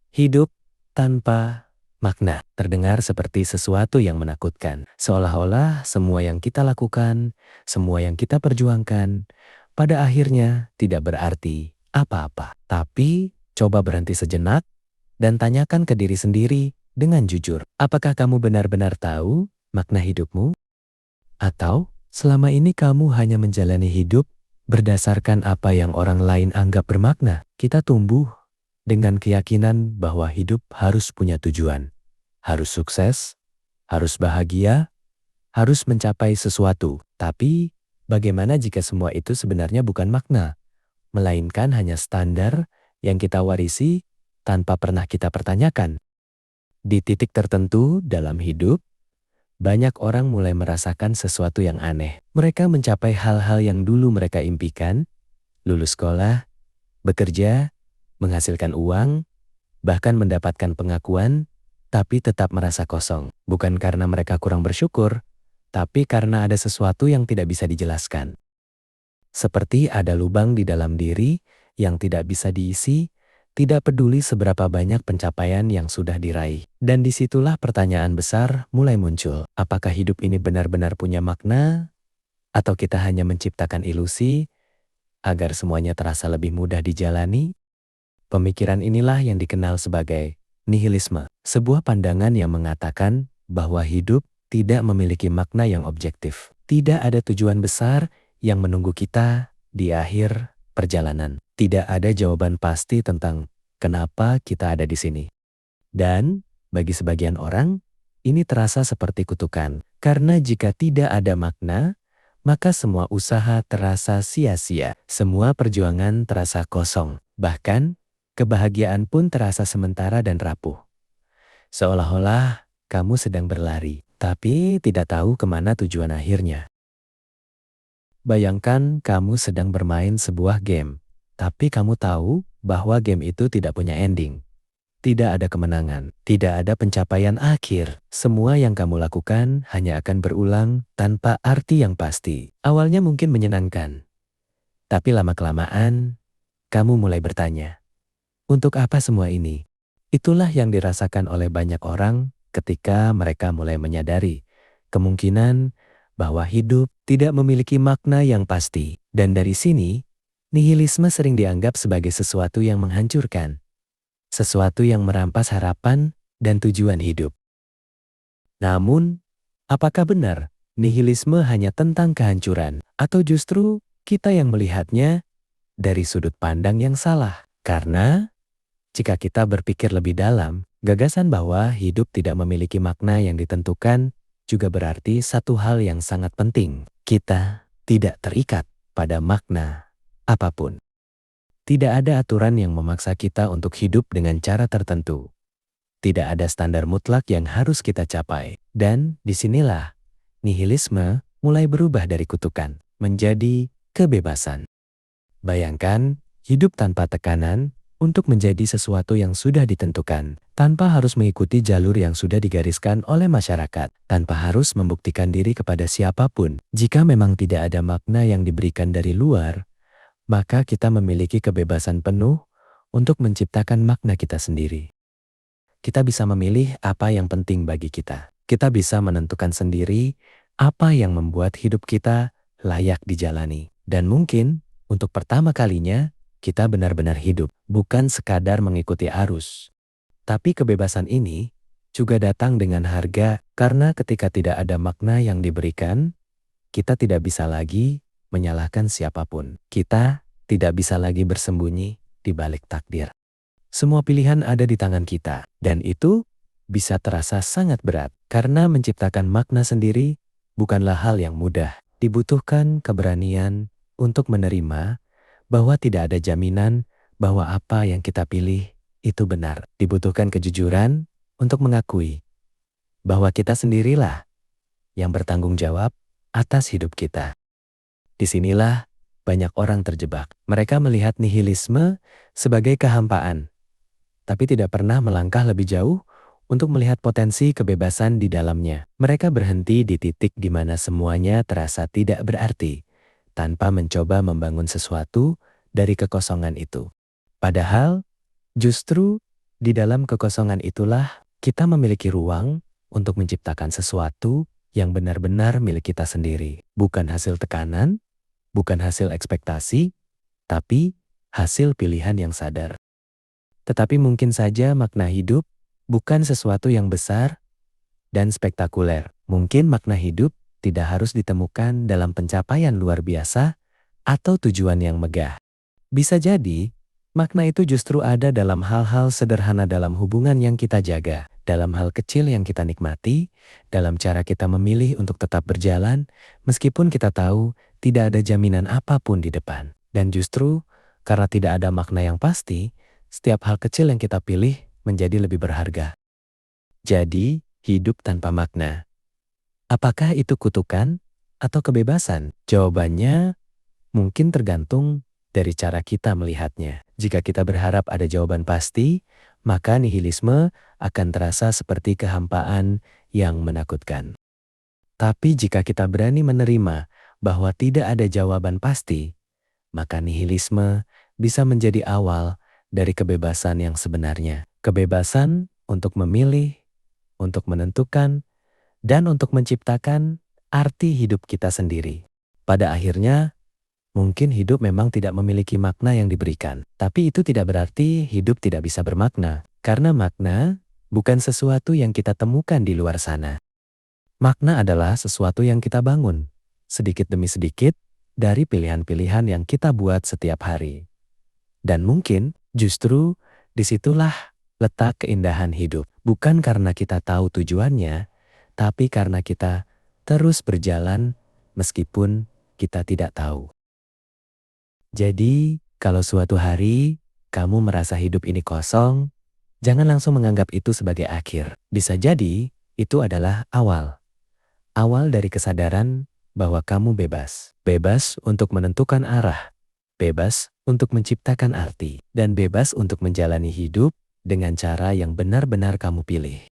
Hidup tanpa makna terdengar seperti sesuatu yang menakutkan. Seolah-olah semua yang kita lakukan, semua yang kita perjuangkan, pada akhirnya tidak berarti apa-apa. Tapi coba berhenti sejenak dan tanyakan ke diri sendiri dengan jujur. Apakah kamu benar-benar tahu makna hidupmu? Atau selama ini kamu hanya menjalani hidup berdasarkan apa yang orang lain anggap bermakna? Kita tumbuh dengan keyakinan bahwa hidup harus punya tujuan, harus sukses, harus bahagia, harus mencapai sesuatu. Tapi bagaimana jika semua itu sebenarnya bukan makna, melainkan hanya standar yang kita warisi tanpa pernah kita pertanyakan? Di titik tertentu dalam hidup, banyak orang mulai merasakan sesuatu yang aneh. Mereka mencapai hal-hal yang dulu mereka impikan, lulus sekolah, bekerja, menghasilkan uang, bahkan mendapatkan pengakuan, tapi tetap merasa kosong. Bukan karena mereka kurang bersyukur, tapi karena ada sesuatu yang tidak bisa dijelaskan. Seperti ada lubang di dalam diri yang tidak bisa diisi, tidak peduli seberapa banyak pencapaian yang sudah diraih. Dan disitulah pertanyaan besar mulai muncul. Apakah hidup ini benar-benar punya makna? Atau kita hanya menciptakan ilusi agar semuanya terasa lebih mudah dijalani? Pemikiran inilah yang dikenal sebagai nihilisme. Sebuah pandangan yang mengatakan bahwa hidup tidak memiliki makna yang objektif. Tidak ada tujuan besar yang menunggu kita di akhir perjalanan. Tidak ada jawaban pasti tentang kenapa kita ada di sini. Dan bagi sebagian orang, ini terasa seperti kutukan. Karena jika tidak ada makna, maka semua usaha terasa sia-sia. Semua perjuangan terasa kosong. Bahkan, kebahagiaan pun terasa sementara dan rapuh. Seolah-olah kamu sedang berlari, tapi tidak tahu kemana tujuan akhirnya. Bayangkan kamu sedang bermain sebuah game, tapi kamu tahu bahwa game itu tidak punya ending. Tidak ada kemenangan, tidak ada pencapaian akhir. Semua yang kamu lakukan hanya akan berulang tanpa arti yang pasti. Awalnya mungkin menyenangkan, tapi lama-kelamaan kamu mulai bertanya, untuk apa semua ini? Itulah yang dirasakan oleh banyak orang ketika mereka mulai menyadari kemungkinan bahwa hidup tidak memiliki makna yang pasti. Dan dari sini, nihilisme sering dianggap sebagai sesuatu yang menghancurkan. Sesuatu yang merampas harapan dan tujuan hidup. Namun, apakah benar nihilisme hanya tentang kehancuran? Atau justru kita yang melihatnya dari sudut pandang yang salah? Karena jika kita berpikir lebih dalam, gagasan bahwa hidup tidak memiliki makna yang ditentukan juga berarti satu hal yang sangat penting. Kita tidak terikat pada makna apapun. Tidak ada aturan yang memaksa kita untuk hidup dengan cara tertentu. Tidak ada standar mutlak yang harus kita capai. Dan disinilah nihilisme mulai berubah dari kutukan menjadi kebebasan. Bayangkan hidup tanpa tekanan untuk menjadi sesuatu yang sudah ditentukan, tanpa harus mengikuti jalur yang sudah digariskan oleh masyarakat, tanpa harus membuktikan diri kepada siapapun. Jika memang tidak ada makna yang diberikan dari luar, maka kita memiliki kebebasan penuh untuk menciptakan makna kita sendiri. Kita bisa memilih apa yang penting bagi kita. Kita bisa menentukan sendiri apa yang membuat hidup kita layak dijalani. Dan mungkin untuk pertama kalinya, kita benar-benar hidup, bukan sekadar mengikuti arus. Tapi kebebasan ini juga datang dengan harga, karena ketika tidak ada makna yang diberikan, kita tidak bisa lagi menyalahkan siapapun. Kita tidak bisa lagi bersembunyi di balik takdir. Semua pilihan ada di tangan kita, dan itu bisa terasa sangat berat, karena menciptakan makna sendiri bukanlah hal yang mudah. Dibutuhkan keberanian untuk menerima bahwa tidak ada jaminan bahwa apa yang kita pilih itu benar. Dibutuhkan kejujuran untuk mengakui bahwa kita sendirilah yang bertanggung jawab atas hidup kita. Disinilah banyak orang terjebak. Mereka melihat nihilisme sebagai kehampaan, tapi tidak pernah melangkah lebih jauh untuk melihat potensi kebebasan di dalamnya. Mereka berhenti di titik di mana semuanya terasa tidak berarti, tanpa mencoba membangun sesuatu dari kekosongan itu. Padahal, justru Di dalam kekosongan itulah kita memiliki ruang untuk menciptakan sesuatu yang benar-benar milik kita sendiri. Bukan hasil tekanan, bukan hasil ekspektasi, tapi hasil pilihan yang sadar. Tetapi mungkin saja makna hidup bukan sesuatu yang besar dan spektakuler. Mungkin makna hidup tidak harus ditemukan dalam pencapaian luar biasa atau tujuan yang megah. Bisa jadi, makna itu justru ada dalam hal-hal sederhana dalam hubungan yang kita jaga, dalam hal kecil yang kita nikmati, dalam cara kita memilih untuk tetap berjalan, meskipun kita tahu tidak ada jaminan apapun di depan. Dan justru, karena tidak ada makna yang pasti, setiap hal kecil yang kita pilih menjadi lebih berharga. Jadi, hidup tanpa makna. Apakah itu kutukan atau kebebasan? Jawabannya mungkin tergantung dari cara kita melihatnya. Jika kita berharap ada jawaban pasti, maka nihilisme akan terasa seperti kehampaan yang menakutkan. Tapi jika kita berani menerima bahwa tidak ada jawaban pasti, maka nihilisme bisa menjadi awal dari kebebasan yang sebenarnya. Kebebasan untuk memilih, untuk menentukan, dan untuk menciptakan arti hidup kita sendiri. Pada akhirnya, mungkin hidup memang tidak memiliki makna yang diberikan. Tapi itu tidak berarti hidup tidak bisa bermakna. Karena makna bukan sesuatu yang kita temukan di luar sana. Makna adalah sesuatu yang kita bangun, sedikit demi sedikit, dari pilihan-pilihan yang kita buat setiap hari. Dan mungkin justru disitulah letak keindahan hidup. Bukan karena kita tahu tujuannya, tapi karena kita terus berjalan meskipun kita tidak tahu. Jadi, kalau suatu hari kamu merasa hidup ini kosong, jangan langsung menganggap itu sebagai akhir. Bisa jadi itu adalah awal. Awal dari kesadaran bahwa kamu bebas. Bebas untuk menentukan arah. Bebas untuk menciptakan arti. Dan bebas untuk menjalani hidup dengan cara yang benar-benar kamu pilih.